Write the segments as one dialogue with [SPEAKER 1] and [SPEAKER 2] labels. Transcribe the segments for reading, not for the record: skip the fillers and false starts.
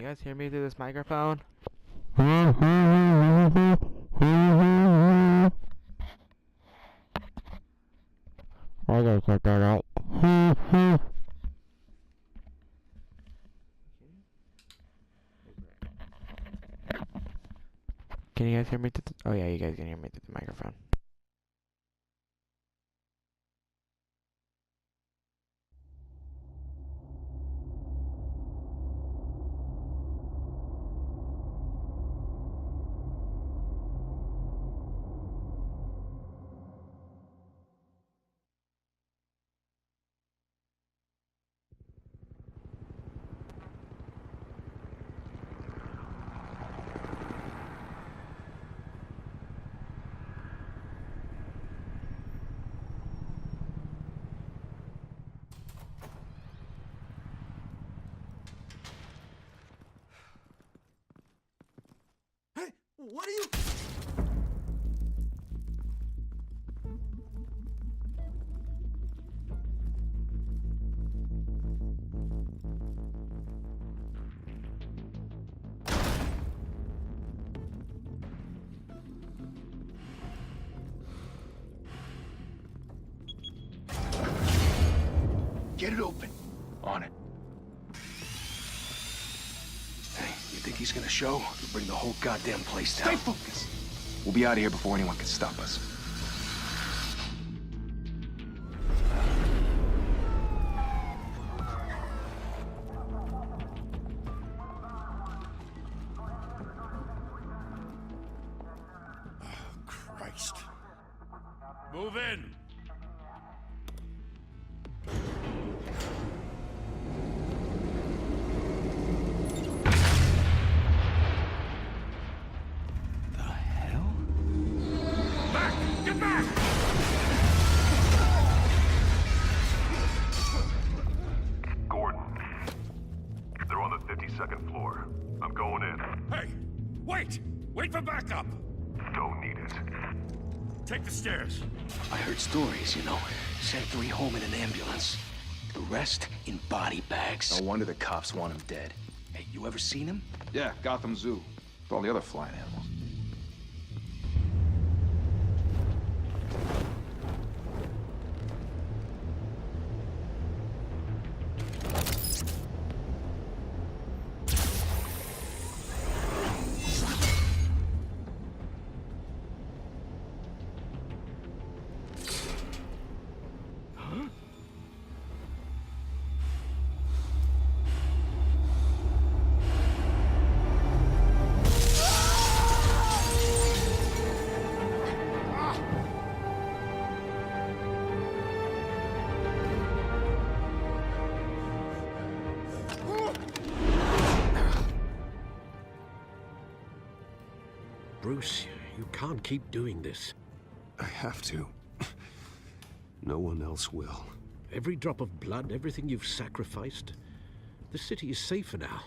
[SPEAKER 1] guys hear me through this microphone? I gotta cut that out. Can you guys hear me through oh yeah, you guys can hear me through the microphone.
[SPEAKER 2] What are you...
[SPEAKER 3] Get it open. On it. Hey, you think he's gonna show? He'll bring the whole goddamn place down.
[SPEAKER 4] Stay focused. We'll be out of here before anyone can stop us.
[SPEAKER 3] Oh, Christ.
[SPEAKER 2] Move in!
[SPEAKER 3] The hell?
[SPEAKER 2] Back! Get back!
[SPEAKER 5] Gordon, they're on the 52nd floor. I'm going in.
[SPEAKER 2] Hey! Wait! Wait for backup!
[SPEAKER 5] Don't need it.
[SPEAKER 2] Take the stairs.
[SPEAKER 3] I heard stories, you know. Sent 3 home in an ambulance. The rest in body bags.
[SPEAKER 4] No wonder the cops want him dead.
[SPEAKER 3] Hey, you ever seen him?
[SPEAKER 4] Yeah, Gotham Zoo. With all the other flying animals.
[SPEAKER 6] Bruce, you can't keep doing this.
[SPEAKER 7] I have to. No one else will.
[SPEAKER 6] Every drop of blood, everything you've sacrificed. The city is safer now.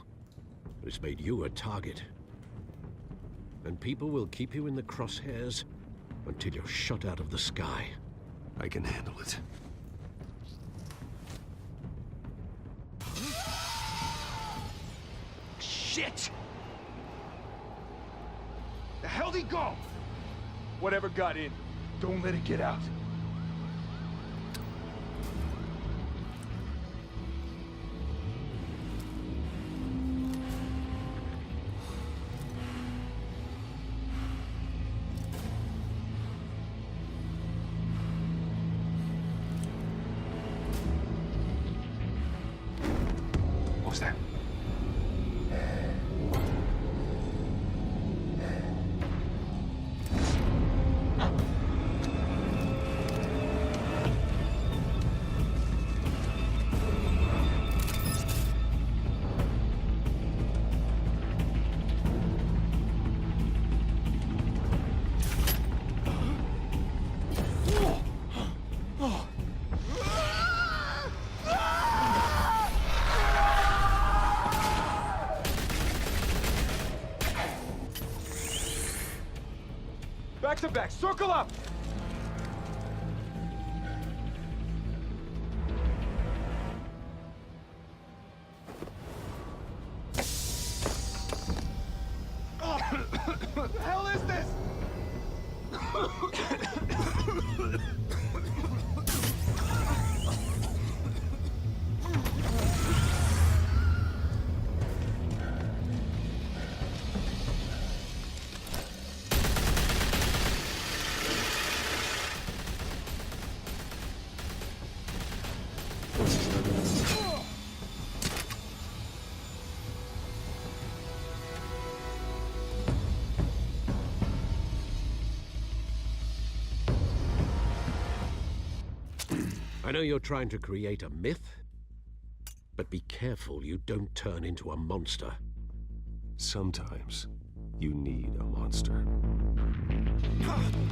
[SPEAKER 6] It's made you a target. And people will keep you in the crosshairs until you're shot out of the sky.
[SPEAKER 7] I can handle it.
[SPEAKER 3] Shit!
[SPEAKER 4] The hell'd he go? Whatever got in, don't let it get out. What was that? Back to back, circle up!
[SPEAKER 6] I know you're trying to create a myth, but be careful you don't turn into a monster.
[SPEAKER 7] Sometimes you need a monster.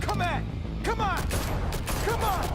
[SPEAKER 4] Come on! Come on! Come on!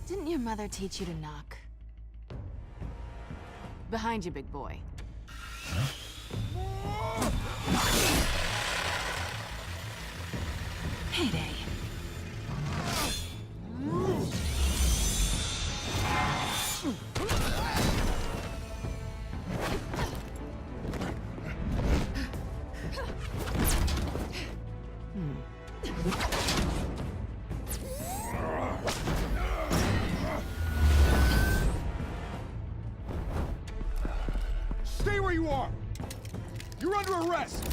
[SPEAKER 8] Didn't your mother teach you to knock? Behind you, big boy. Heyday.
[SPEAKER 4] Stay where you are! You're under arrest!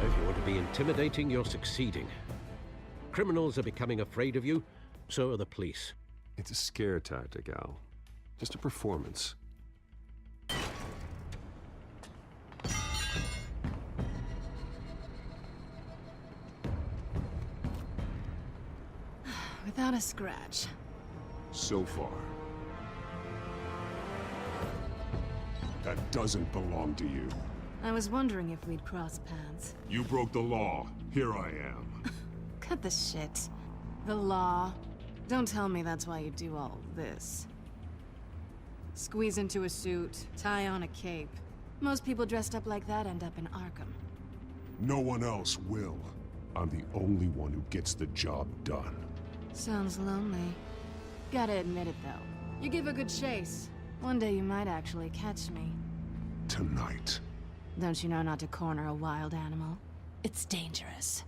[SPEAKER 6] If you want to be intimidating, you're succeeding. Criminals are becoming afraid of you, so are the police.
[SPEAKER 7] It's a scare tactic, Al. Just a performance.
[SPEAKER 8] Without a scratch.
[SPEAKER 5] So far. That doesn't belong to you.
[SPEAKER 8] I was wondering if we'd cross paths.
[SPEAKER 5] You broke the law. Here I am.
[SPEAKER 8] Cut the shit. The law. Don't tell me that's why you do all this. Squeeze into a suit, tie on a cape. Most people dressed up like that end up in Arkham.
[SPEAKER 5] No one else will. I'm the only one who gets the job done.
[SPEAKER 8] Sounds lonely. Gotta admit it, though. You give a good chase. One day you might actually catch me.
[SPEAKER 5] Tonight.
[SPEAKER 8] Don't you know not to corner a wild animal? It's dangerous.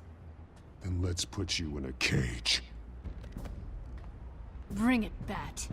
[SPEAKER 5] Then let's put you in a cage.
[SPEAKER 8] Bring it, Bat.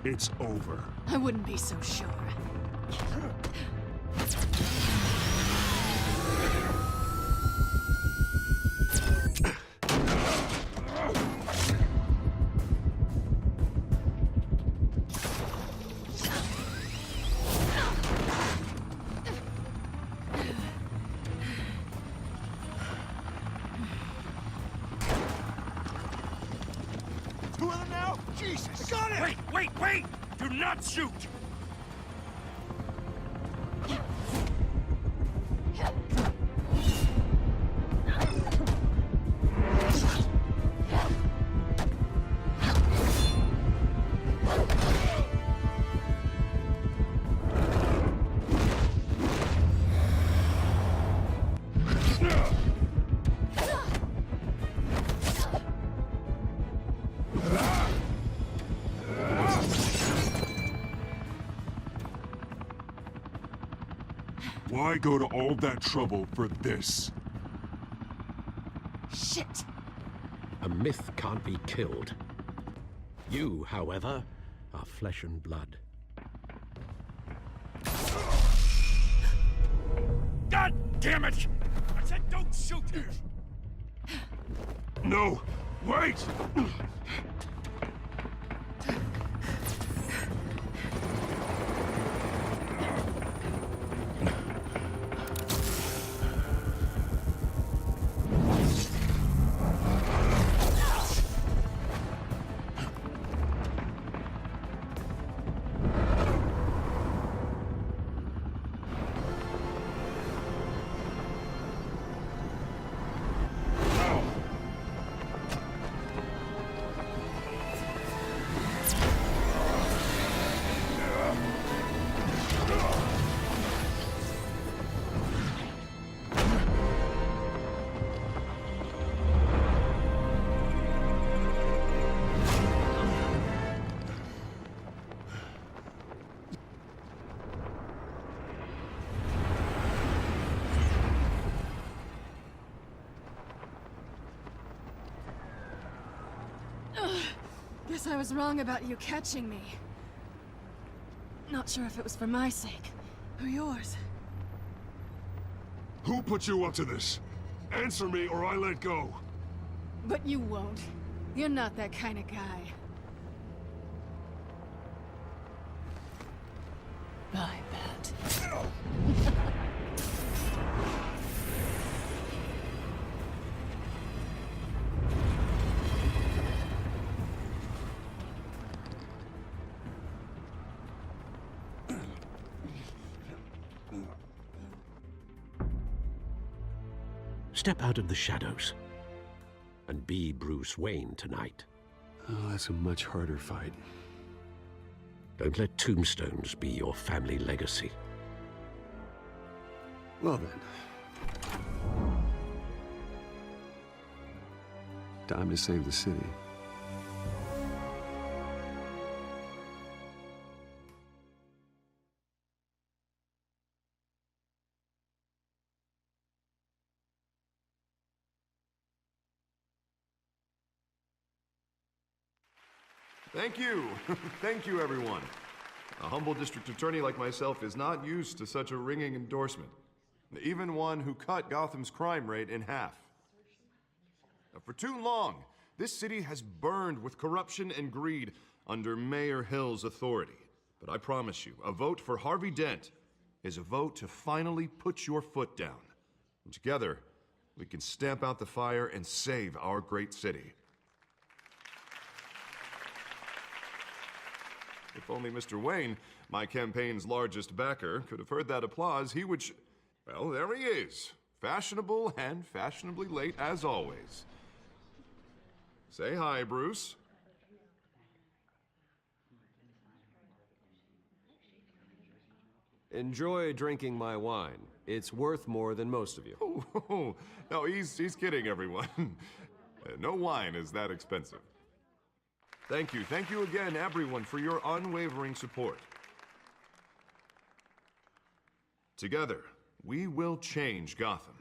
[SPEAKER 5] It's over.
[SPEAKER 8] I wouldn't be so sure.
[SPEAKER 4] Two of them now? Jesus! Got it!
[SPEAKER 2] Wait! Do not shoot!
[SPEAKER 9] Why go to all that trouble for this?
[SPEAKER 8] Shit!
[SPEAKER 6] A myth can't be killed. You, however, are flesh and blood.
[SPEAKER 2] God damn it! I said don't shoot her!
[SPEAKER 9] No! Wait!
[SPEAKER 8] Guess I was wrong about you catching me. Not sure if it was for my sake, or yours.
[SPEAKER 9] Who put you up to this? Answer me or I let go.
[SPEAKER 8] But you won't. You're not that kind of guy. I bet.
[SPEAKER 6] Step out of the shadows and be Bruce Wayne tonight.
[SPEAKER 7] Oh, that's a much harder fight.
[SPEAKER 6] Don't let tombstones be your family legacy.
[SPEAKER 7] Well then. Time to save the city.
[SPEAKER 5] Thank you. Thank you, everyone. A humble district attorney like myself is not used to such a ringing endorsement. Even one who cut Gotham's crime rate in half. For too long, this city has burned with corruption and greed under Mayor Hill's authority. But I promise you, a vote for Harvey Dent is a vote to finally put your foot down. And together, we can stamp out the fire and save our great city. If only Mr. Wayne, my campaign's largest backer, could have heard that applause, he would well, there he is. Fashionable and fashionably late as always. Say hi, Bruce.
[SPEAKER 10] Enjoy drinking my wine. It's worth more than most of you.
[SPEAKER 5] Oh, no, he's kidding, everyone. No wine is that expensive. Thank you again, everyone, for your unwavering support. Together, we will change Gotham.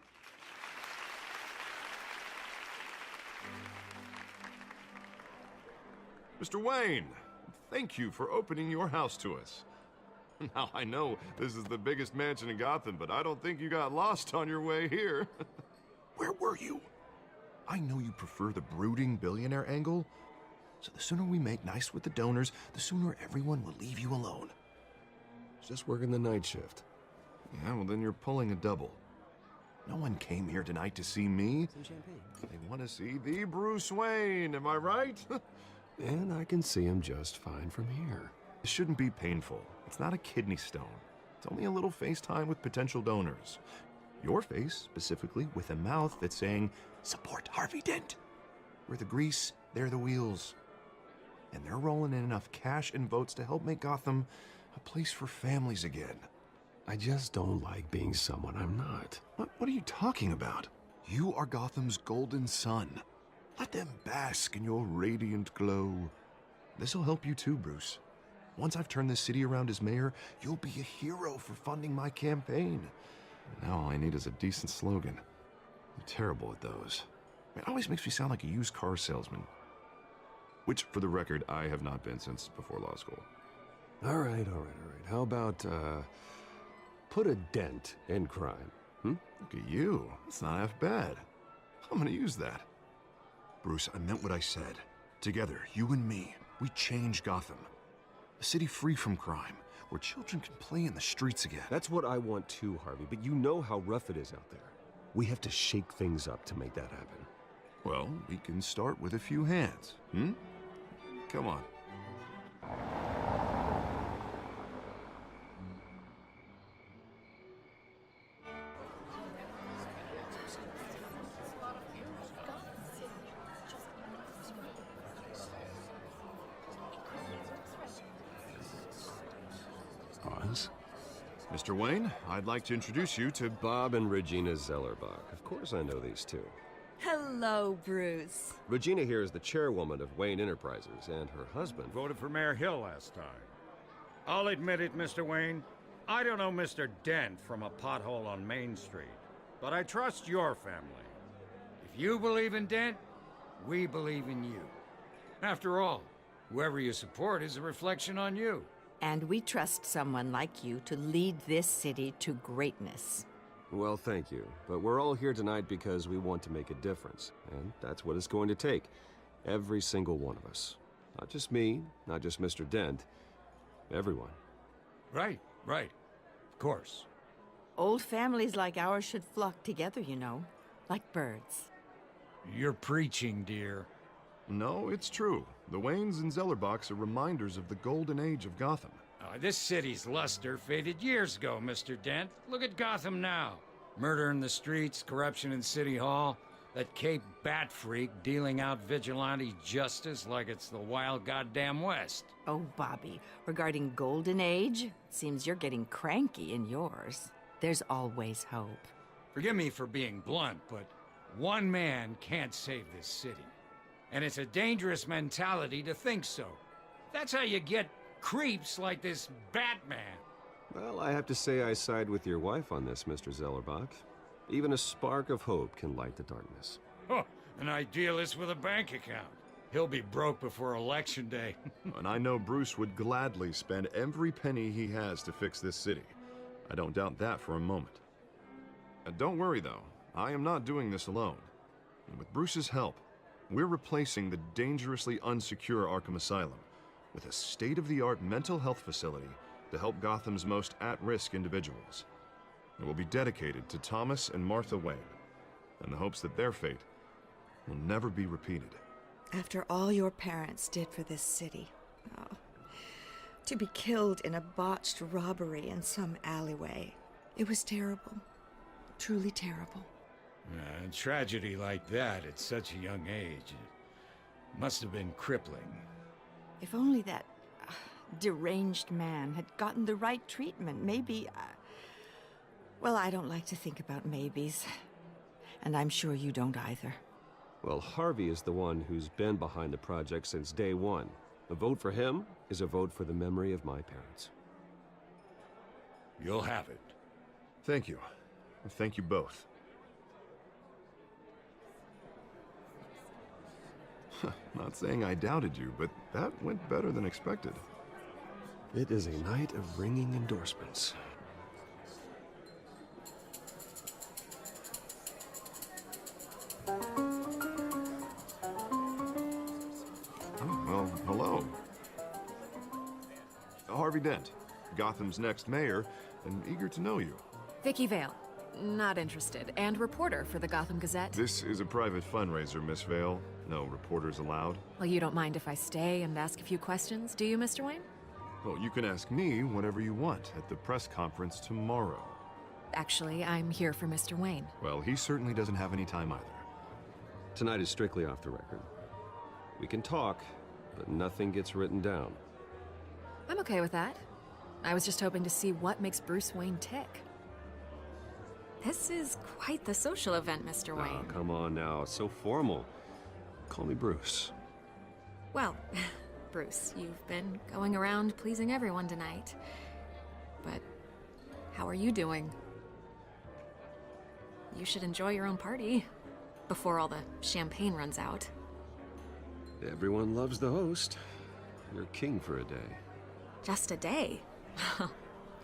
[SPEAKER 5] Mr. Wayne, thank you for opening your house to us. Now, I know this is the biggest mansion in Gotham, but I don't think you got lost on your way here. Where were you? I know you prefer the brooding billionaire angle, so the sooner we make nice with the donors, the sooner everyone will leave you alone.
[SPEAKER 7] Just working the night shift.
[SPEAKER 5] Yeah, well then you're pulling a double. No one came here tonight to see me.
[SPEAKER 10] Some champagne.
[SPEAKER 5] They want to see the Bruce Wayne, am I right?
[SPEAKER 7] And I can see him just fine from here.
[SPEAKER 5] It shouldn't be painful. It's not a kidney stone. It's only a little FaceTime with potential donors. Your face, specifically, with a mouth that's saying, support Harvey Dent. We're the grease, they're the wheels. And they're rolling in enough cash and votes to help make Gotham a place for families again.
[SPEAKER 7] I just don't like being someone I'm not.
[SPEAKER 5] What are you talking about? You are Gotham's golden sun. Let them bask in your radiant glow. This'll help you too, Bruce. Once I've turned this city around as mayor, you'll be a hero for funding my campaign. Now all I need is a decent slogan. I'm terrible at those. It always makes me sound like a used car salesman. Which, for the record, I have not been since before law school.
[SPEAKER 10] All right. How about, put a dent in crime?
[SPEAKER 5] Look at you. That's not half bad. I'm gonna use that. Bruce, I meant what I said. Together, you and me, we change Gotham. A city free from crime, where children can play in the streets again.
[SPEAKER 10] That's what I want too, Harvey, but you know how rough it is out there. We have to shake things up to make that happen.
[SPEAKER 5] Well, we can start with a few hands, Come on.
[SPEAKER 7] Oz?
[SPEAKER 5] Mr. Wayne, I'd like to introduce you to
[SPEAKER 10] Bob and Regina Zellerbach. Of course I know these two.
[SPEAKER 11] Hello, Bruce.
[SPEAKER 10] Regina here is the chairwoman of Wayne Enterprises, and her husband...
[SPEAKER 2] Voted for Mayor Hill last time. I'll admit it, Mr. Wayne. I don't know Mr. Dent from a pothole on Main Street, but I trust your family. If you believe in Dent, we believe in you. After all, whoever you support is a reflection on you.
[SPEAKER 11] And we trust someone like you to lead this city to greatness.
[SPEAKER 10] Well, thank you. But we're all here tonight because we want to make a difference. And that's what it's going to take. Every single one of us. Not just me, not just Mr. Dent. Everyone.
[SPEAKER 2] Right. Of course.
[SPEAKER 11] Old families like ours should flock together, you know. Like birds.
[SPEAKER 2] You're preaching, dear.
[SPEAKER 5] No, it's true. The Waynes and Zellerbachs are reminders of the golden age of Gotham.
[SPEAKER 2] This city's luster faded years ago, Mr. Dent. Look at Gotham now. Murder in the streets, corruption in City Hall, that Cape Bat freak dealing out vigilante justice like it's the wild goddamn West.
[SPEAKER 11] Oh, Bobby, regarding Golden Age, it seems you're getting cranky in yours. There's always hope.
[SPEAKER 2] Forgive me for being blunt, but one man can't save this city. And it's a dangerous mentality to think so. That's how you get creeps like this Batman.
[SPEAKER 10] Well, I have to say I side with your wife on this, Mr. Zellerbach. Even a spark of hope can light the darkness.
[SPEAKER 2] Oh, an idealist with a bank account. He'll be broke before Election Day.
[SPEAKER 5] And I know Bruce would gladly spend every penny he has to fix this city. I don't doubt that for a moment. Don't worry, though. I am not doing this alone. And with Bruce's help, we're replacing the dangerously unsecure Arkham Asylum with a state-of-the-art mental health facility to help Gotham's most at-risk individuals. It will be dedicated to Thomas and Martha Wayne, in the hopes that their fate will never be repeated.
[SPEAKER 12] After all your parents did for this city, to be killed in a botched robbery in some alleyway, it was terrible. Truly terrible.
[SPEAKER 2] A tragedy like that at such a young age, it must have been crippling.
[SPEAKER 11] If only that deranged man had gotten the right treatment, maybe... well, I don't like to think about maybes. And I'm sure you don't either.
[SPEAKER 10] Well, Harvey is the one who's been behind the project since day one. A vote for him is a vote for the memory of my parents.
[SPEAKER 2] You'll have it.
[SPEAKER 5] Thank you. Thank you both. Not saying I doubted you, but that went better than expected.
[SPEAKER 10] It is a night of ringing endorsements.
[SPEAKER 5] Well, hello. Harvey Dent, Gotham's next mayor, and eager to know you.
[SPEAKER 13] Vicky Vale. Not interested. And reporter for the Gotham Gazette.
[SPEAKER 5] This is a private fundraiser, Miss Vale. No reporters allowed.
[SPEAKER 13] Well, you don't mind if I stay and ask a few questions, do you, Mr. Wayne?
[SPEAKER 5] Well, you can ask me whatever you want at the press conference tomorrow.
[SPEAKER 13] Actually, I'm here for Mr. Wayne.
[SPEAKER 5] Well, he certainly doesn't have any time either.
[SPEAKER 10] Tonight is strictly off the record. We can talk, but nothing gets written down.
[SPEAKER 13] I'm okay with that. I was just hoping to see what makes Bruce Wayne tick. This is quite the social event, Mr. Wayne.
[SPEAKER 10] Oh, come on now. It's so formal. Call me Bruce.
[SPEAKER 13] Well, Bruce, you've been going around pleasing everyone tonight. But how are you doing? you should enjoy your own party. Before all the champagne runs out.
[SPEAKER 10] Everyone loves the host. You're king for a day.
[SPEAKER 13] Just a day?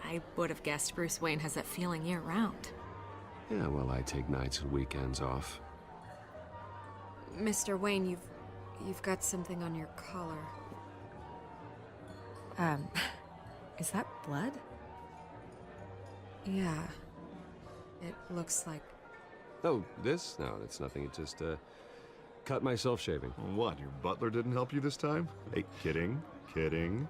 [SPEAKER 13] I would have guessed Bruce Wayne has that feeling year-round.
[SPEAKER 10] Yeah, well, I take nights and weekends off.
[SPEAKER 13] Mr. Wayne, you've got something on your collar. Is that blood? Yeah. It looks like...
[SPEAKER 10] Oh, this? No, that's nothing. It just, cut myself shaving.
[SPEAKER 5] What, your butler didn't help you this time? Hey, kidding, kidding.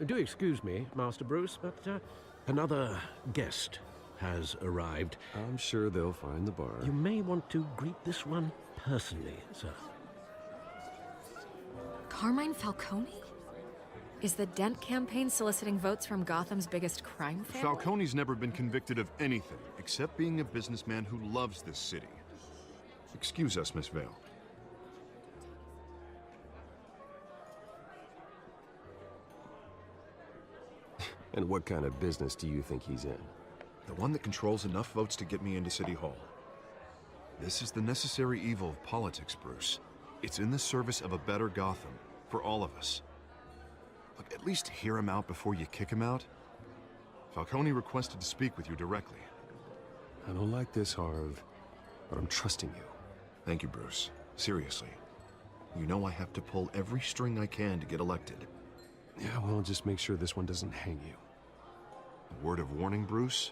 [SPEAKER 6] Do excuse me, Master Bruce, but another guest has arrived.
[SPEAKER 10] I'm sure they'll find the bar.
[SPEAKER 6] You may want to greet this one personally, sir.
[SPEAKER 13] Carmine Falcone? Is the Dent campaign soliciting votes from Gotham's biggest crime family?
[SPEAKER 5] Falcone's never been convicted of anything, except being a businessman who loves this city. Excuse us, Miss Vale.
[SPEAKER 10] And what kind of business do you think he's in?
[SPEAKER 5] The one that controls enough votes to get me into City Hall. This is the necessary evil of politics, Bruce. It's in the service of a better Gotham, for all of us. Look, at least hear him out before you kick him out. Falcone requested to speak with you directly.
[SPEAKER 10] I don't like this, Harv, but I'm trusting you.
[SPEAKER 5] Thank you, Bruce. Seriously. You know I have to pull every string I can to get elected.
[SPEAKER 10] Yeah, well, just make sure this one doesn't hang you.
[SPEAKER 5] A word of warning, Bruce.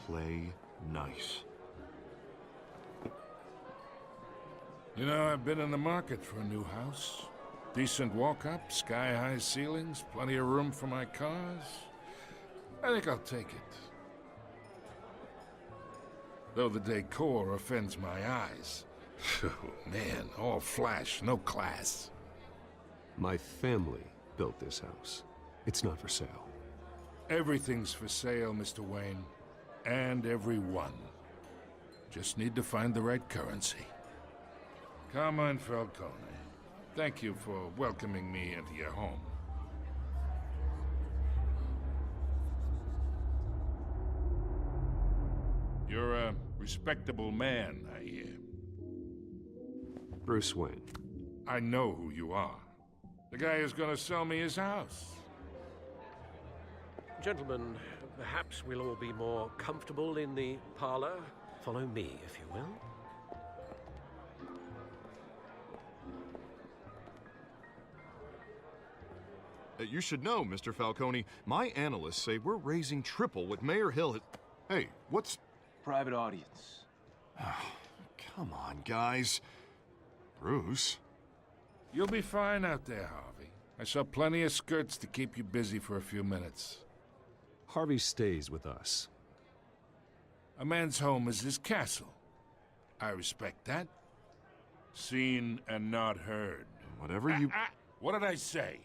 [SPEAKER 5] Play nice.
[SPEAKER 9] You know, I've been in the market for a new house. Decent walk-up, sky-high ceilings, plenty of room for my cars. I think I'll take it. Though the decor offends my eyes. Oh, man, all flash, no class.
[SPEAKER 10] My family built this house. It's not for sale.
[SPEAKER 9] Everything's for sale, Mr. Wayne. And everyone. Just need to find the right currency. Carmine Falcone, thank you for welcoming me into your home. You're a respectable man, I hear.
[SPEAKER 10] Bruce Wayne.
[SPEAKER 9] I know who you are. The guy who's gonna sell me his house.
[SPEAKER 6] Gentlemen, perhaps we'll all be more comfortable in the parlor. Follow me, if you will.
[SPEAKER 5] You should know, Mr. Falcone, my analysts say we're raising triple what Mayor Hill had... Hey, what's...
[SPEAKER 14] Private audience.
[SPEAKER 5] Come on, guys. Bruce?
[SPEAKER 9] You'll be fine out there, Harvey. I saw plenty of skirts to keep you busy for a few minutes.
[SPEAKER 10] Harvey stays with us.
[SPEAKER 9] A man's home is his castle. I respect that. Seen and not heard.
[SPEAKER 5] Whatever you...
[SPEAKER 9] What did I say?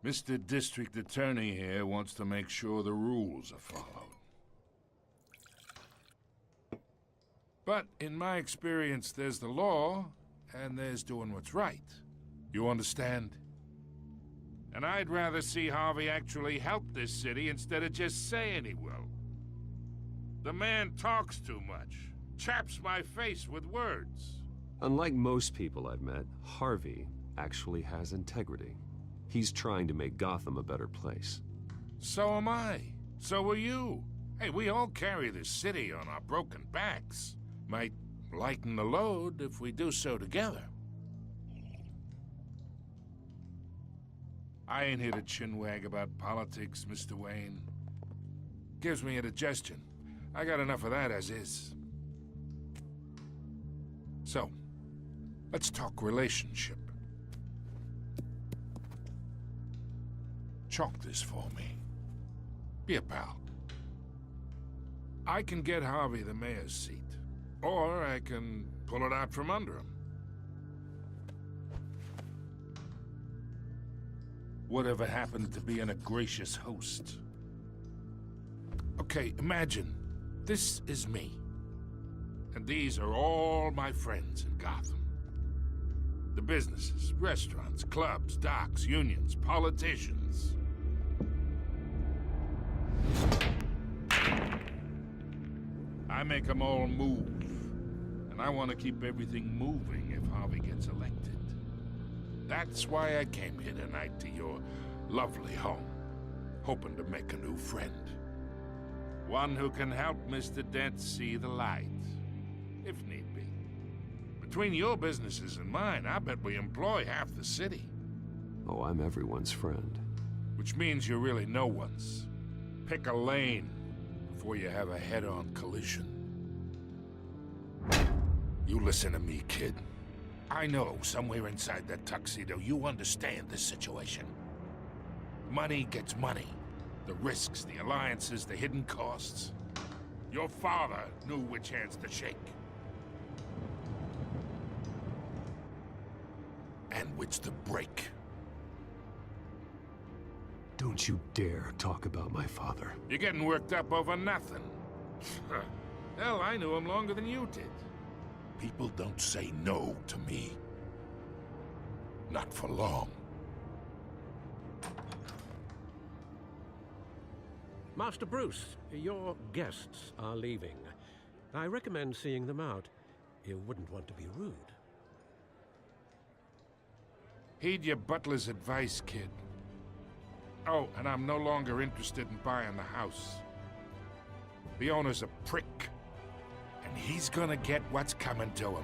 [SPEAKER 9] Mr. District Attorney here wants to make sure the rules are followed. But in my experience, there's the law, and there's doing what's right. You understand? And I'd rather see Harvey actually help this city instead of just saying he will. The man talks too much, chaps my face with words.
[SPEAKER 10] Unlike most people I've met, Harvey actually has integrity. He's trying to make Gotham a better place.
[SPEAKER 9] So am I. So are you. Hey, we all carry this city on our broken backs. Might lighten the load if we do so together. I ain't here to chinwag about politics, Mr. Wayne. Gives me indigestion. I got enough of that as is. So, let's talk relationship. Chalk this for me. Be a pal. I can get Harvey the mayor's seat, or I can pull it out from under him. Whatever happened to being a gracious host? Okay, imagine, this is me. And these are all my friends in Gotham. The businesses, restaurants, clubs, docks, unions, politicians. I make them all move. And I want to keep everything moving if Harvey gets elected. That's why I came here tonight to your lovely home, hoping to make a new friend. One who can help Mr. Dent see the light, if need be. Between your businesses and mine, I bet we employ half the city.
[SPEAKER 10] Oh, I'm everyone's friend.
[SPEAKER 9] Which means you're really no one's. Pick a lane before you have a head-on collision. You listen to me, kid. I know somewhere inside that tuxedo you understand this situation. Money gets money. The risks, the alliances, the hidden costs. Your father knew which hands to shake. And which to break.
[SPEAKER 7] Don't you dare talk about my father.
[SPEAKER 9] You're getting worked up over nothing. Hell, I knew him longer than you did. People don't say no to me. Not for long.
[SPEAKER 6] Master Bruce, your guests are leaving. I recommend seeing them out. You wouldn't want to be rude.
[SPEAKER 9] Heed your butler's advice, kid. Oh, and I'm no longer interested in buying the house. The owner's a prick. And he's gonna get what's coming to him.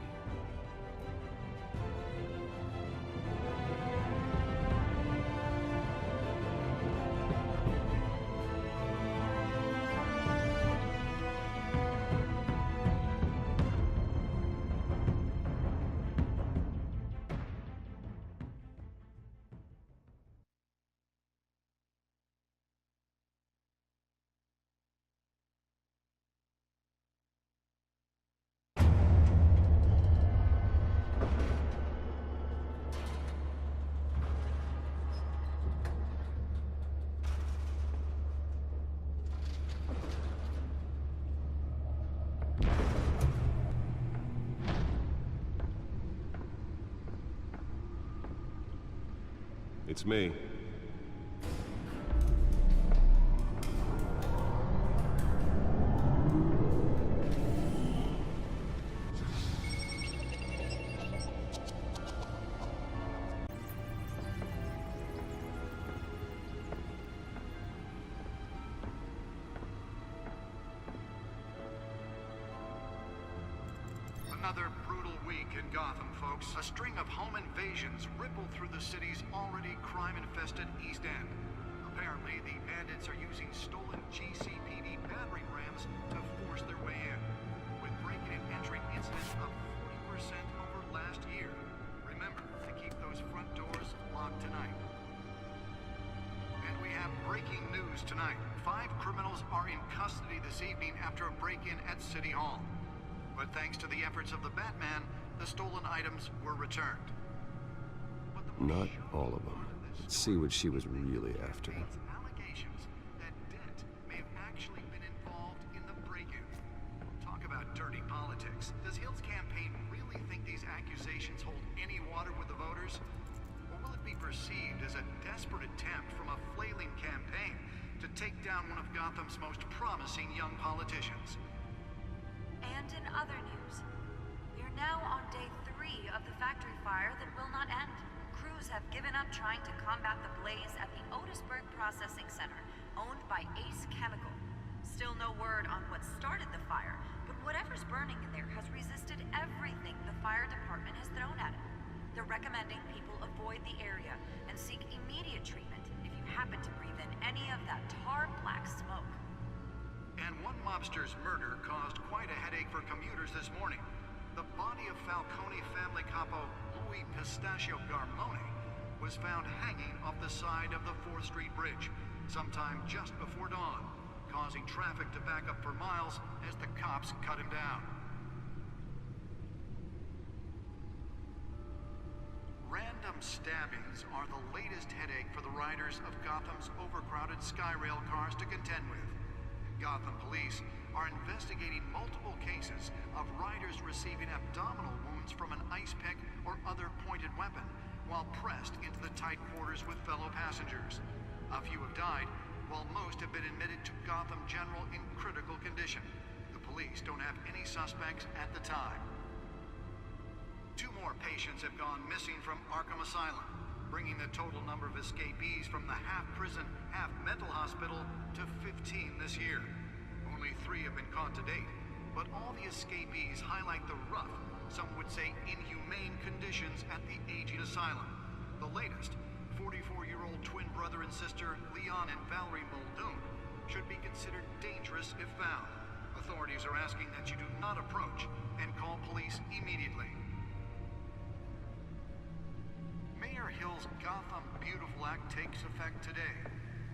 [SPEAKER 10] It's me.
[SPEAKER 15] Another brutal week in Gotham, folks. A string of home invasions ripple through the city's already crime-infested East End. Apparently, the bandits are using stolen GCPD battering rams to force their way in, with break-in and entry incidents up 40% over last year. Remember to keep those front doors locked tonight. And we have breaking news tonight. 5 criminals are in custody this evening after a break-in at City Hall. But thanks to the efforts of the Batman, the stolen items were returned.
[SPEAKER 10] Not all of them. Let's see what she was really after.
[SPEAKER 15] Allegations that Dent may have actually been involved in the break-in. Talk about dirty politics. Does Hill's campaign really think these accusations hold any water with the voters? Or will it be perceived as a desperate attempt from a flailing campaign to take down one of Gotham's most promising young politicians?
[SPEAKER 16] And in other news, we are now on day 3 of the factory fire that will not end. Crews have given up trying to combat the blaze at the Otisburg Processing Center, owned by Ace Chemical. Still no word on what started the fire, but whatever's burning in there has resisted everything the fire department has thrown at it. They're recommending people avoid the area and seek immediate treatment if you happen to breathe in any of that tar black smoke.
[SPEAKER 15] And one mobster's murder caused quite a headache for commuters this morning. The body of Falcone family capo Louis Pistachio Garmone was found hanging off the side of the 4th Street Bridge sometime just before dawn, causing traffic to back up for miles as the cops cut him down. Random stabbings are the latest headache for the riders of Gotham's overcrowded Skyrail cars to contend with. Gotham police are investigating multiple cases of riders receiving abdominal wounds from an ice pick or other pointed weapon while pressed into the tight quarters with fellow passengers. A few have died, while most have been admitted to Gotham General in critical condition. The police don't have any suspects at the time. 2 more patients have gone missing from Arkham Asylum, bringing the total number of escapees from the half-prison, half-mental hospital to 15 this year. Only 3 have been caught to date, but all the escapees highlight the rough, some would say inhumane conditions at the aging asylum. The latest, 44-year-old twin brother and sister Leon and Valerie Muldoon, should be considered dangerous if found. Authorities are asking that you do not approach and call police immediately. Mayor Hill's Gotham Beautiful Act takes effect today,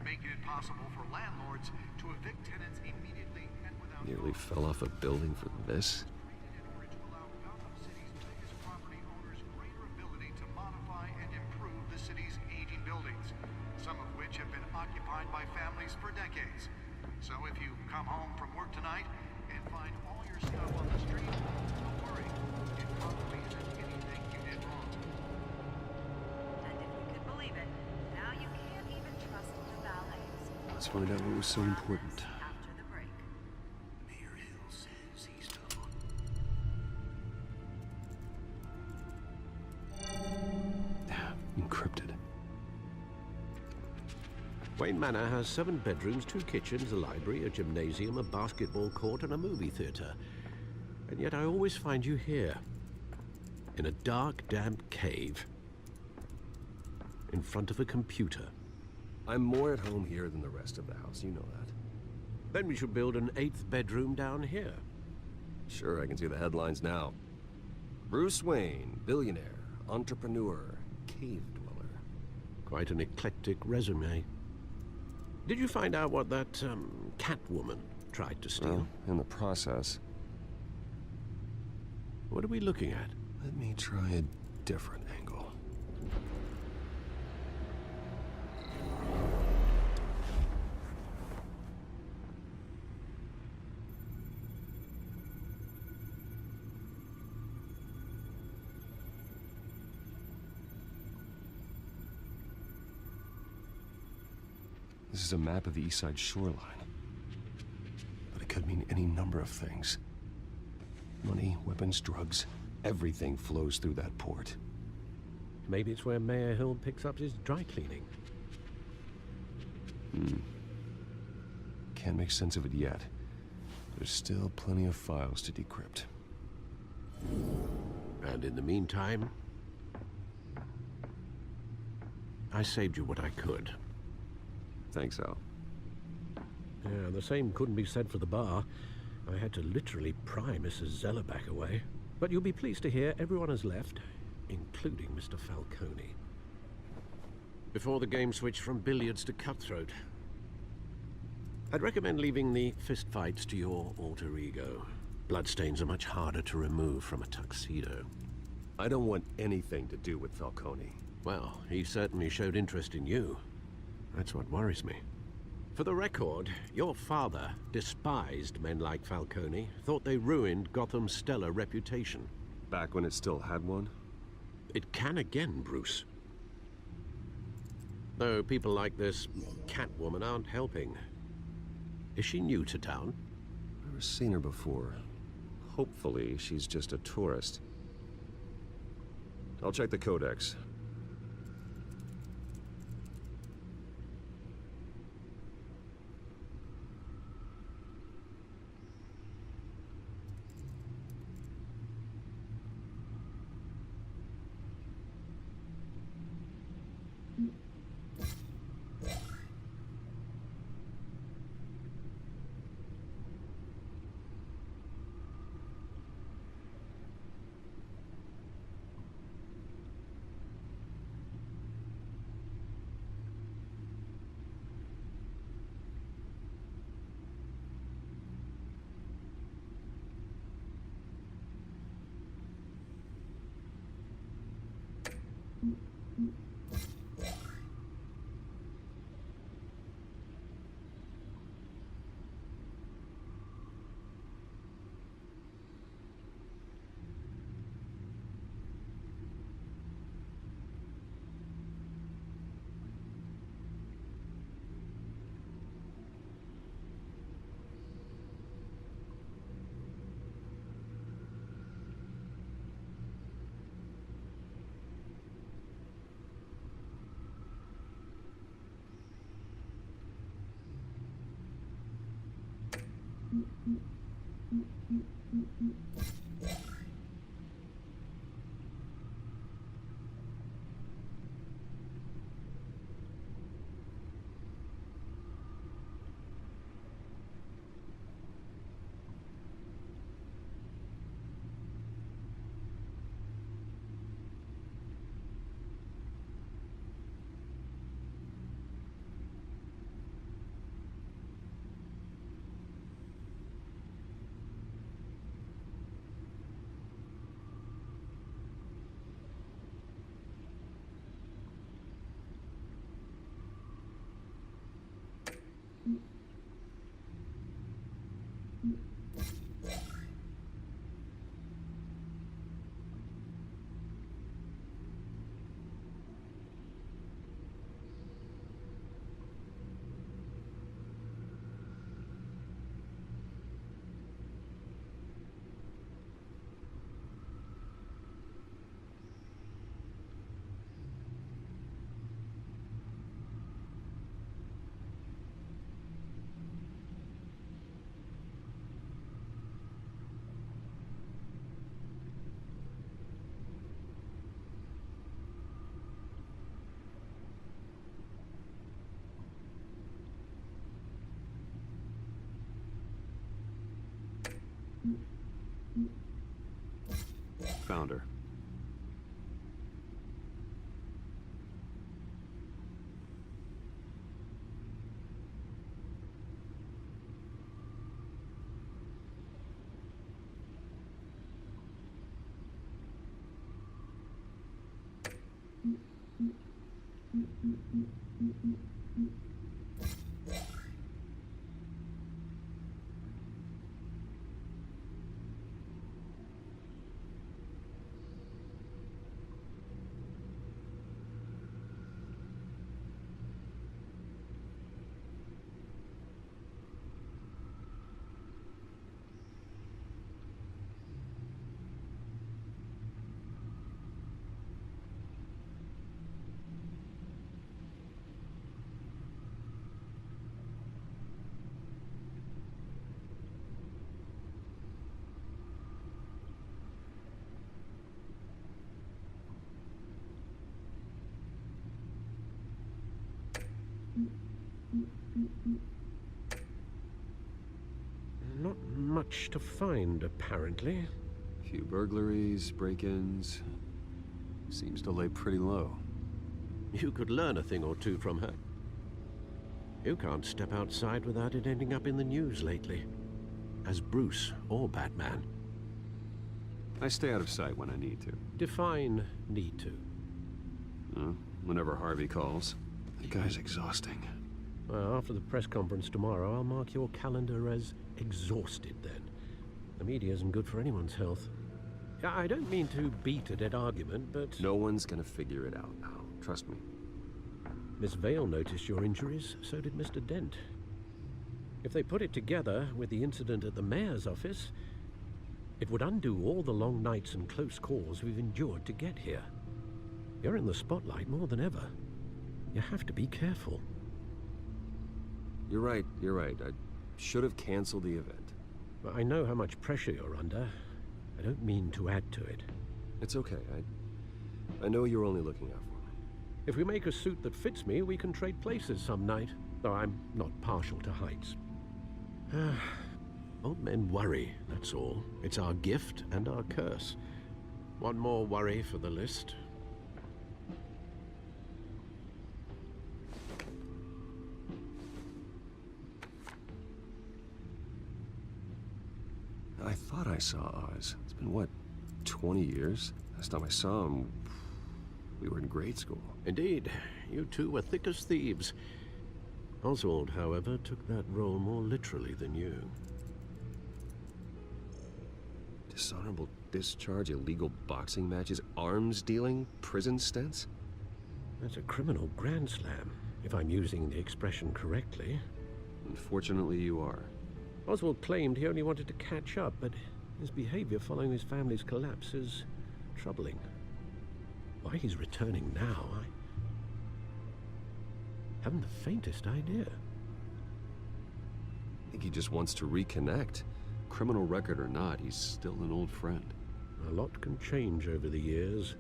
[SPEAKER 15] making it possible for landlords to evict tenants immediately and without...
[SPEAKER 10] Nearly fell off a building for this?
[SPEAKER 15] ...in order to allow Gotham City's biggest property owners greater ability to modify and improve the city's aging buildings, some of which have been occupied by families for decades. So if you come home from work tonight and find all your stuff on the street, don't worry. It probably isn't anything you did wrong.
[SPEAKER 16] And if you can believe it, now you can't even trust the valets.
[SPEAKER 10] Let's find out what was so important.
[SPEAKER 16] After the break.
[SPEAKER 3] Mayor Hill says he's done.
[SPEAKER 10] Encrypted.
[SPEAKER 6] Wayne Manor has 7 bedrooms, 2 kitchens, a library, a gymnasium, a basketball court, and a movie theater. And yet I always find you here, in a dark, damp cave, in front of a computer.
[SPEAKER 10] I'm more at home here than the rest of the house, you know that.
[SPEAKER 6] Then we should build an 8th bedroom down here.
[SPEAKER 10] Sure, I can see the headlines now. Bruce Wayne, billionaire, entrepreneur, cave dweller.
[SPEAKER 6] Quite an eclectic resume. Did you find out what that, Catwoman tried to steal?
[SPEAKER 10] Well, in the process.
[SPEAKER 6] What are we looking at?
[SPEAKER 10] Let me try a different angle. This is a map of the East Side shoreline. But it could mean any number of things. Money, weapons, drugs, everything flows through that port.
[SPEAKER 6] Maybe it's where Mayor Hill picks up his dry cleaning.
[SPEAKER 10] Can't make sense of it yet. There's still plenty of files to decrypt.
[SPEAKER 6] And in the meantime, I saved you what I could.
[SPEAKER 10] Thanks, Al.
[SPEAKER 6] Yeah, the same couldn't be said for the bar. I had to literally pry Mrs. Zellerback away. But you'll be pleased to hear everyone has left, including Mr. Falcone. Before the game switched from billiards to cutthroat. I'd recommend leaving the fistfights to your alter ego. Bloodstains are much harder to remove from a tuxedo.
[SPEAKER 10] I don't want anything to do with Falcone.
[SPEAKER 6] Well, he certainly showed interest in you. That's what worries me. For the record, your father despised men like Falcone, thought they ruined Gotham's stellar reputation.
[SPEAKER 10] Back when it still had one?
[SPEAKER 6] It can again, Bruce. Though people like this Catwoman aren't helping. Is she new to town?
[SPEAKER 10] Never seen her before. Hopefully, she's just a tourist. I'll check the codex. Found her.
[SPEAKER 6] Not much to find, apparently.
[SPEAKER 10] Few burglaries, break-ins. Seems to lay pretty low.
[SPEAKER 6] You could learn a thing or two from her. You can't step outside without it ending up in the news lately. As Bruce or Batman.
[SPEAKER 10] I stay out of sight when I need to.
[SPEAKER 6] Define need to.
[SPEAKER 10] Whenever Harvey calls. The guy's exhausting.
[SPEAKER 6] Well, after the press conference tomorrow, I'll mark your calendar as exhausted then. The media isn't good for anyone's health. I don't mean to beat a dead argument, but...
[SPEAKER 10] No one's gonna figure it out now. Trust me.
[SPEAKER 6] Miss Vale noticed your injuries, so did Mr. Dent. If they put it together with the incident at the mayor's office, it would undo all the long nights and close calls we've endured to get here. You're in the spotlight more than ever. You have to be careful.
[SPEAKER 10] You're right. I should have canceled the event.
[SPEAKER 6] I know how much pressure you're under. I don't mean to add to it.
[SPEAKER 10] It's okay. I know you're only looking out for me.
[SPEAKER 6] If we make a suit that fits me, we can trade places some night. Though I'm not partial to heights. Old men worry, that's all. It's our gift and our curse. One more worry for the list.
[SPEAKER 10] I thought I saw Oz. It's been, what, 20 years? Last time I saw him, we were in grade school.
[SPEAKER 6] Indeed. You two were thick as thieves. Oswald, however, took that role more literally than you.
[SPEAKER 10] Dishonorable discharge, illegal boxing matches, arms dealing, prison stints?
[SPEAKER 6] That's a criminal grand slam, if I'm using the expression correctly.
[SPEAKER 10] Unfortunately, you are.
[SPEAKER 6] Oswald claimed he only wanted to catch up, but his behavior following his family's collapse is troubling. Why he's returning now, I haven't the faintest idea.
[SPEAKER 10] think he just wants to reconnect. Criminal record or not, he's still an old friend.
[SPEAKER 6] A lot can change over the years.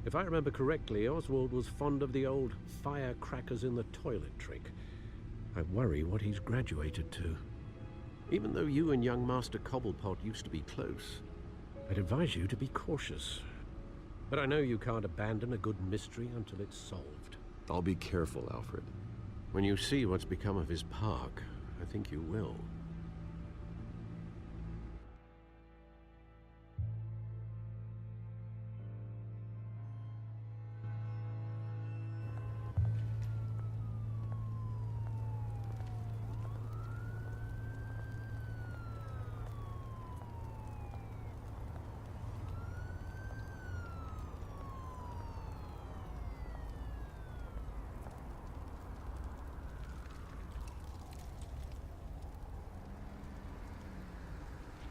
[SPEAKER 6] If I remember correctly, Oswald was fond of the old firecrackers in the toilet trick. I worry what he's graduated to. Even though you and young Master Cobblepot used to be close, I'd advise you to be cautious. But I know you can't abandon a good mystery until it's solved.
[SPEAKER 10] I'll be careful, Alfred.
[SPEAKER 6] When you see what's become of his park, I think you will.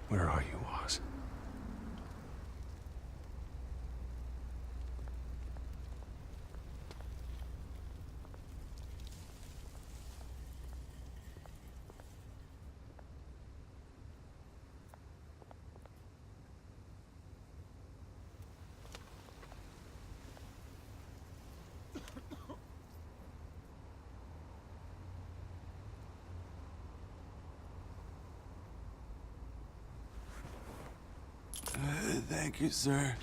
[SPEAKER 7] Where are you, Oz? Thank you, sir.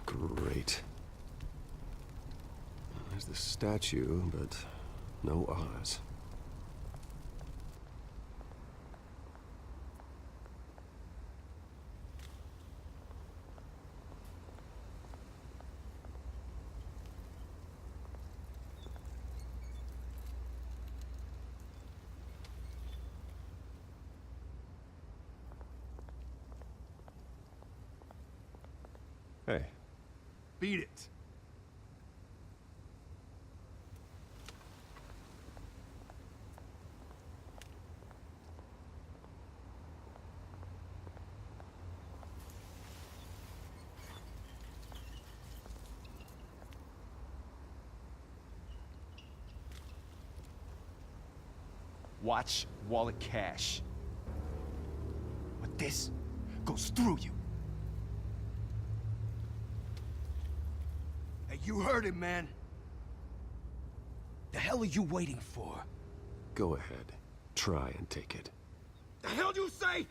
[SPEAKER 10] Great. There's the statue, but no Oz. Hey.
[SPEAKER 4] Beat it. Watch wallet cash. But this goes through you. Hey, you heard him, man. The hell are you waiting for?
[SPEAKER 10] Go ahead. Try and take it.
[SPEAKER 4] The hell you say?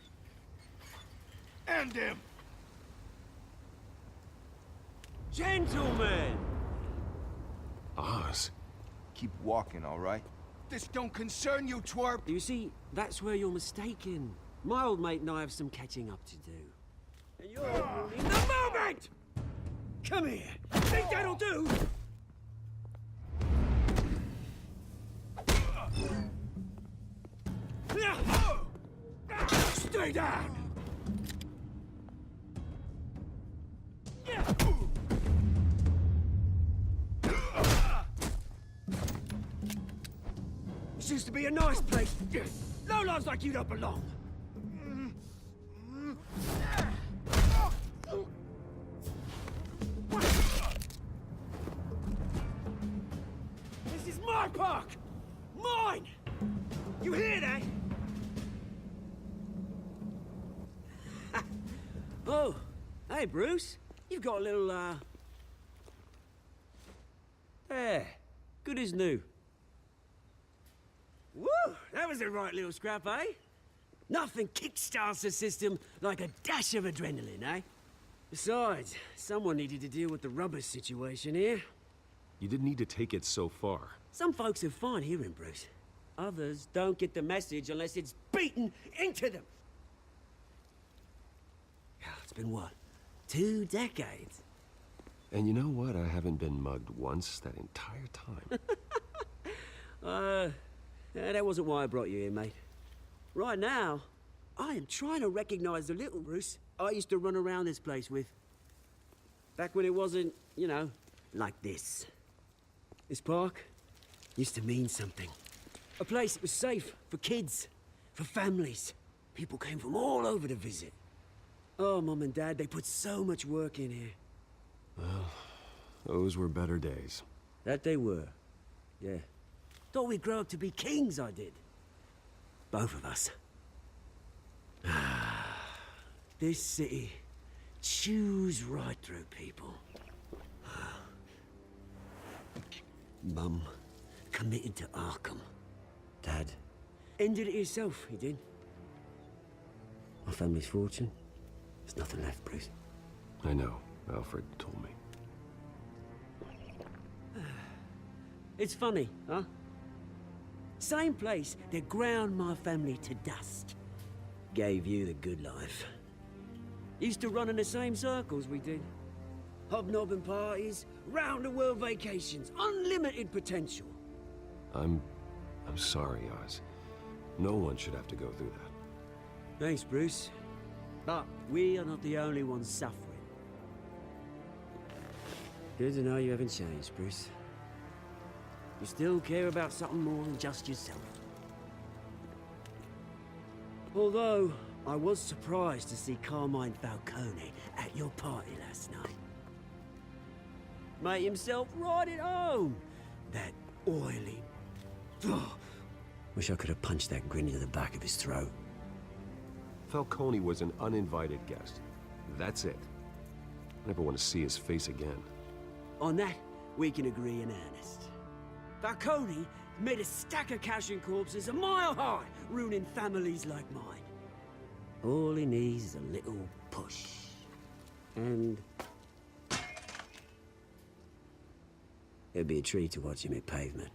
[SPEAKER 4] End him!
[SPEAKER 3] Gentlemen!
[SPEAKER 10] Oz.
[SPEAKER 14] Keep walking, all right?
[SPEAKER 4] This don't concern you, twerp!
[SPEAKER 3] You see, that's where you're mistaken. My old mate and I have some catching up to do. And you're in the moment! Come here! Think that'll do? Stay down! This used to be a nice place. Lowlifes like you don't belong. This is my park! Mine! You hear that? Oh, hey, Bruce. You've got a little, There. Good as new. Woo! That was a right little scrap, eh? Nothing kickstarts the system like a dash of adrenaline, eh? Besides, someone needed to deal with the rubbish situation here.
[SPEAKER 10] You didn't need to take it so far.
[SPEAKER 3] Some folks are fine hearing, Bruce. Others don't get the message unless it's beaten into them. It's been, what, 2 decades?
[SPEAKER 10] And you know what? I haven't been mugged once that entire time.
[SPEAKER 3] That wasn't why I brought you here, mate. Right now, I am trying to recognize the little Bruce I used to run around this place with. Back when it wasn't, you know, like this. This park used to mean something. A place that was safe for kids, for families. People came from all over to visit. Oh, Mum and Dad, they put so much work in here.
[SPEAKER 10] Well, those were better days.
[SPEAKER 3] That they were. Yeah. Thought we'd grow up to be kings, I did. Both of us. This city chews right through people. Mum committed to Arkham. Dad ended it himself, he did. My family's fortune, there's nothing left, Bruce.
[SPEAKER 10] I know. Alfred told me.
[SPEAKER 3] It's funny, huh? Same place that ground my family to dust. Gave you the good life. Used to run in the same circles we did. Hobnobbing parties, round-the-world vacations, unlimited potential.
[SPEAKER 10] I'm sorry, Oz. No one should have to go through that.
[SPEAKER 3] Thanks, Bruce. But we are not the only ones suffering. Good to know you haven't changed, Bruce. You still care about something more than just yourself. Although, I was surprised to see Carmine Falcone at your party last night. Made himself right at home. That oily... Oh, wish I could have punched that grin into the back of his throat.
[SPEAKER 10] Falcone was an uninvited guest. That's it. I never want to see his face again.
[SPEAKER 3] On that, we can agree in earnest. Falcone made a stack of cash and corpses a mile high, ruining families like mine. All he needs is a little push. And... it'd be a treat to watch him hit pavement.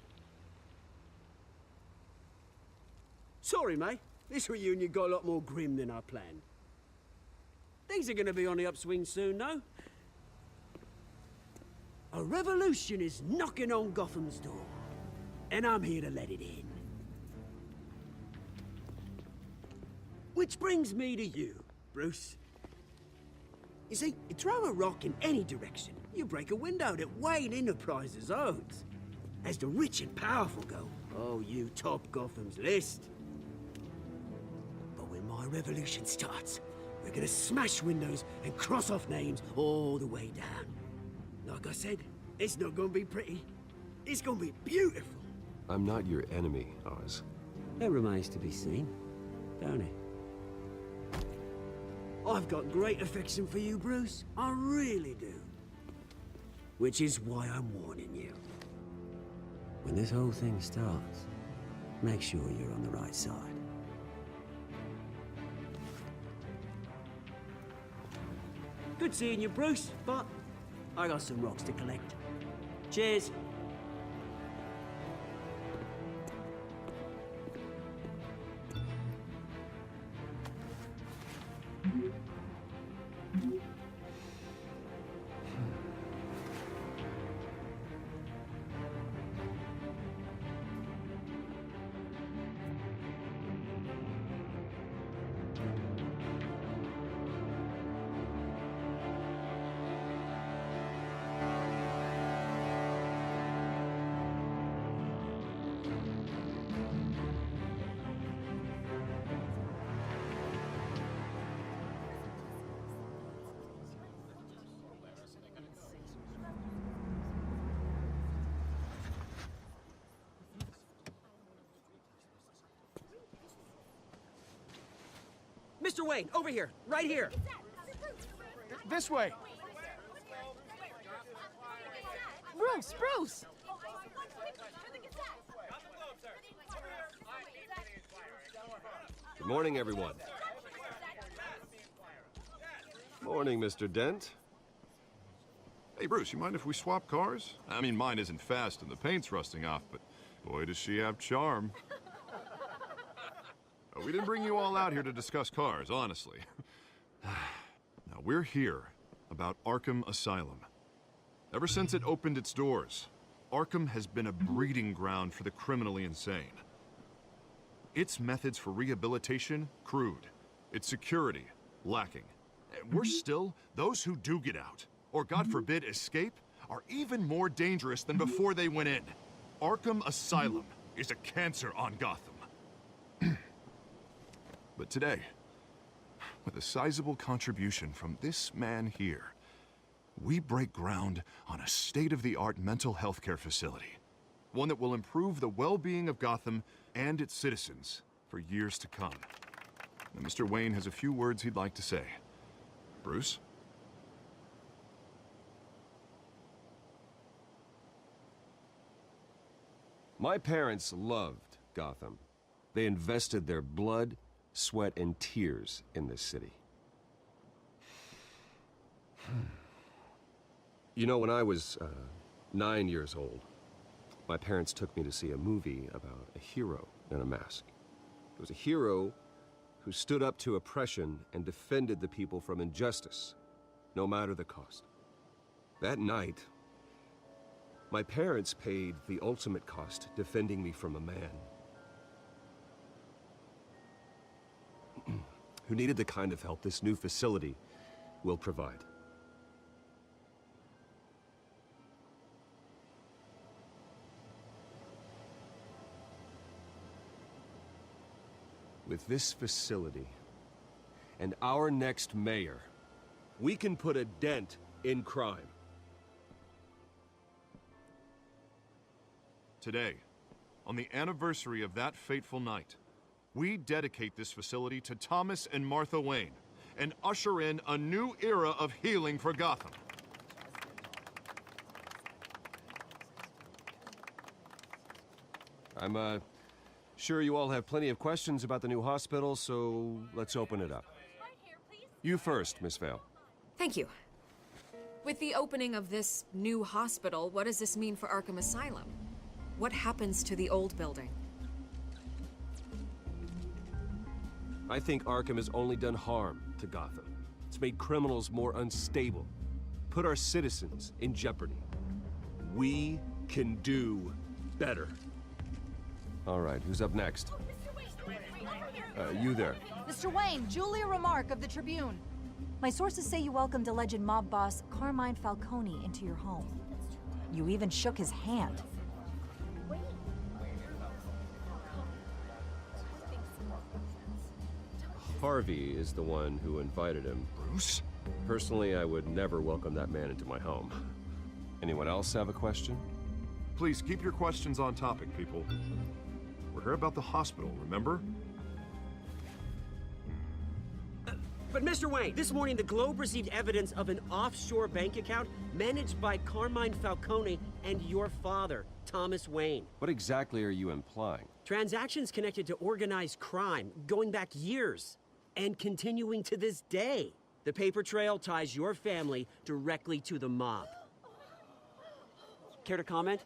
[SPEAKER 3] Sorry, mate. This reunion got a lot more grim than I planned. Things are gonna be on the upswing soon, though. A revolution is knocking on Gotham's door. And I'm here to let it in. Which brings me to you, Bruce. You see, you throw a rock in any direction, you break a window that Wayne Enterprises owns. As the rich and powerful go, oh, you top Gotham's list. But when my revolution starts, we're gonna smash windows and cross off names all the way down. Like I said, it's not gonna be pretty. It's gonna be beautiful.
[SPEAKER 10] I'm not your enemy, Oz.
[SPEAKER 3] That remains to be seen, don't it? I've got great affection for you, Bruce. I really do. Which is why I'm warning you. When this whole thing starts, make sure you're on the right side. Good seeing you, Bruce, but I got some rocks to collect. Cheers. Mr. Wayne, over here, right here.
[SPEAKER 4] This way.
[SPEAKER 17] Bruce, Bruce!
[SPEAKER 10] Good morning, everyone. Morning, Mr. Dent.
[SPEAKER 5] Hey, Bruce, you mind if we swap cars? I mean, mine isn't fast and the paint's rusting off, but boy, does she have charm. We didn't bring you all out here to discuss cars, honestly. Now, we're here about Arkham Asylum. Ever since it opened its doors, Arkham has been a breeding ground for the criminally insane. Its methods for rehabilitation, crude, It's security, lacking. Worse still, those who do get out, or God forbid escape, are even more dangerous than before they went in. Arkham Asylum is a cancer on Gotham. But today, with a sizable contribution from this man here, we break ground on a state-of-the-art mental health care facility. One that will improve the well-being of Gotham and its citizens for years to come. Now, Mr. Wayne has a few words he'd like to say. Bruce?
[SPEAKER 10] My parents loved Gotham. They invested their blood, sweat, and tears in this city. You know, when I was 9 years old, my parents took me to see a movie about a hero in a mask. It was a hero who stood up to oppression and defended the people from injustice, no matter the cost. That night, my parents paid the ultimate cost defending me from a man who needed the kind of help this new facility will provide. With this facility and our next mayor, we can put a dent in crime.
[SPEAKER 5] Today, on the anniversary of that fateful night, we dedicate this facility to Thomas and Martha Wayne and usher in a new era of healing for Gotham.
[SPEAKER 10] I'm sure you all have plenty of questions about the new hospital, so let's open it up. You first, Miss Vale.
[SPEAKER 13] Thank you. With the opening of this new hospital, what does this mean for Arkham Asylum? What happens to the old building?
[SPEAKER 10] I think Arkham has only done harm to Gotham. It's made criminals more unstable, put our citizens in jeopardy. We can do better. All right, who's up next? You there.
[SPEAKER 18] Mr. Wayne, Julia Remark of the Tribune. My sources say you welcomed alleged mob boss Carmine Falcone into your home. You even shook his hand.
[SPEAKER 10] Harvey is the one who invited him.
[SPEAKER 5] Bruce?
[SPEAKER 10] Personally, I would never welcome that man into my home. Anyone else have a question?
[SPEAKER 5] Please keep your questions on topic, people. We're here about the hospital, remember?
[SPEAKER 3] But Mr. Wayne, this morning the Globe received evidence of an offshore bank account managed by Carmine Falcone and your father, Thomas Wayne.
[SPEAKER 10] What exactly are you implying?
[SPEAKER 3] Transactions connected to organized crime, going back years, and continuing to this day. The paper trail ties your family directly to the mob. Care to comment?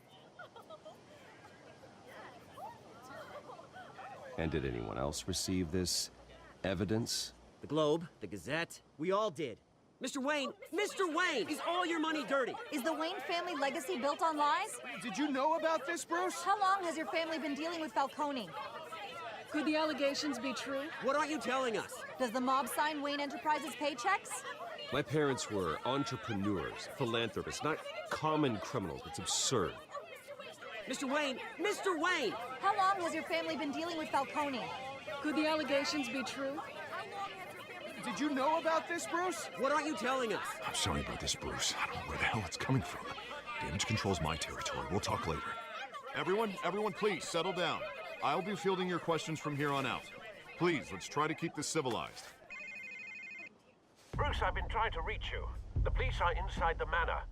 [SPEAKER 10] And did anyone else receive this evidence?
[SPEAKER 3] The Globe, the Gazette, we all did. Mr. Wayne, is all your money dirty?
[SPEAKER 18] Is the Wayne family legacy built on lies?
[SPEAKER 4] Did you know about this, Bruce?
[SPEAKER 18] How long has your family been dealing with Falcone?
[SPEAKER 17] Could the allegations be true?
[SPEAKER 3] What aren't you telling us?
[SPEAKER 18] Does the mob sign Wayne Enterprises paychecks?
[SPEAKER 10] My parents were entrepreneurs, philanthropists, not common criminals. It's absurd.
[SPEAKER 3] Mr. Wayne!
[SPEAKER 18] How long has your family been dealing with Falcone?
[SPEAKER 17] Could the allegations be true?
[SPEAKER 4] Did you know about this, Bruce?
[SPEAKER 3] What aren't you telling us?
[SPEAKER 5] I'm sorry about this, Bruce. I don't know where the hell it's coming from. Damage control's my territory. We'll talk later. Everyone, please, settle down. I'll be fielding your questions from here on out. Please, let's try to keep this civilized.
[SPEAKER 19] Bruce, I've been trying to reach you. The police are inside the manor.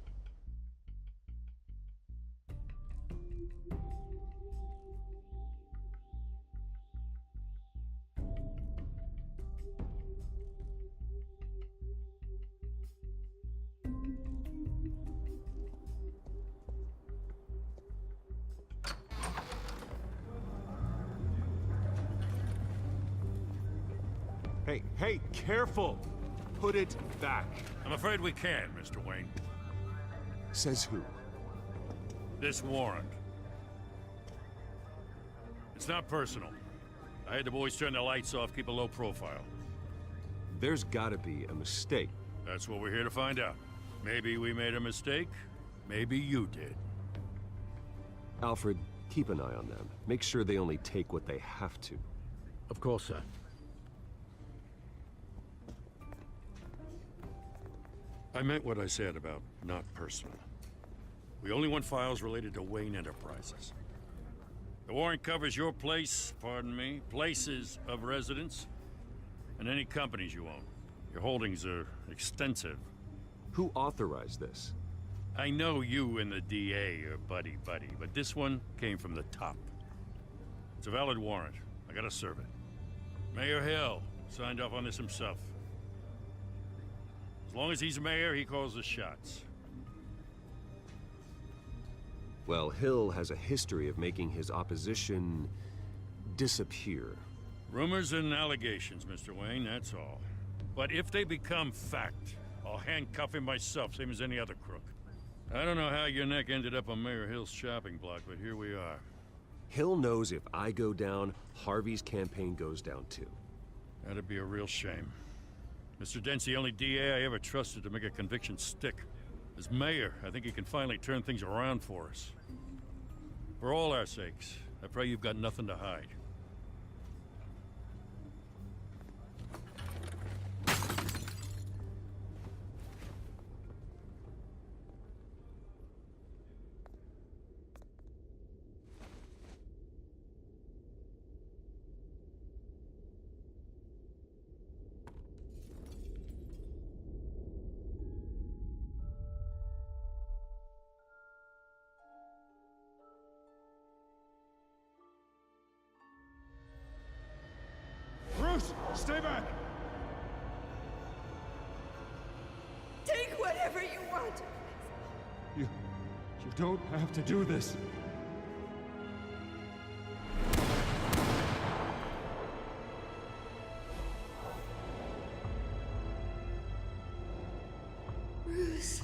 [SPEAKER 5] Hey, careful! Put it back.
[SPEAKER 2] I'm afraid we can't, Mr. Wayne.
[SPEAKER 5] Says who?
[SPEAKER 2] This warrant. It's not personal. I had the boys turn the lights off, keep a low profile.
[SPEAKER 10] There's gotta be a mistake.
[SPEAKER 9] That's what we're here to find out. Maybe we made a mistake. Maybe you did.
[SPEAKER 10] Alfred, keep an eye on them. Make sure they only take what they have to.
[SPEAKER 6] Of course, sir.
[SPEAKER 9] I meant what I said about not personal. We only want files related to Wayne Enterprises. The warrant covers your place, pardon me, places of residence, and any companies you own. Your holdings are extensive.
[SPEAKER 10] Who authorized this?
[SPEAKER 9] I know you and the DA are buddy-buddy, but this one came from the top. It's a valid warrant. I gotta serve it. Mayor Hill signed off on this himself. As long as he's mayor, he calls the shots.
[SPEAKER 10] Well, Hill has a history of making his opposition disappear.
[SPEAKER 9] Rumors and allegations, Mr. Wayne, that's all. But if they become fact, I'll handcuff him myself, same as any other crook. I don't know how your neck ended up on Mayor Hill's shopping block, but here we are.
[SPEAKER 10] Hill knows if I go down, Harvey's campaign goes down too.
[SPEAKER 9] That'd be a real shame. Mr. Dent's the only DA I ever trusted to make a conviction stick. As mayor, I think he can finally turn things around for us. For all our sakes, I pray you've got nothing to hide.
[SPEAKER 4] Bruce, stay back!
[SPEAKER 12] Take whatever you want.
[SPEAKER 4] You don't have to do this.
[SPEAKER 12] Bruce.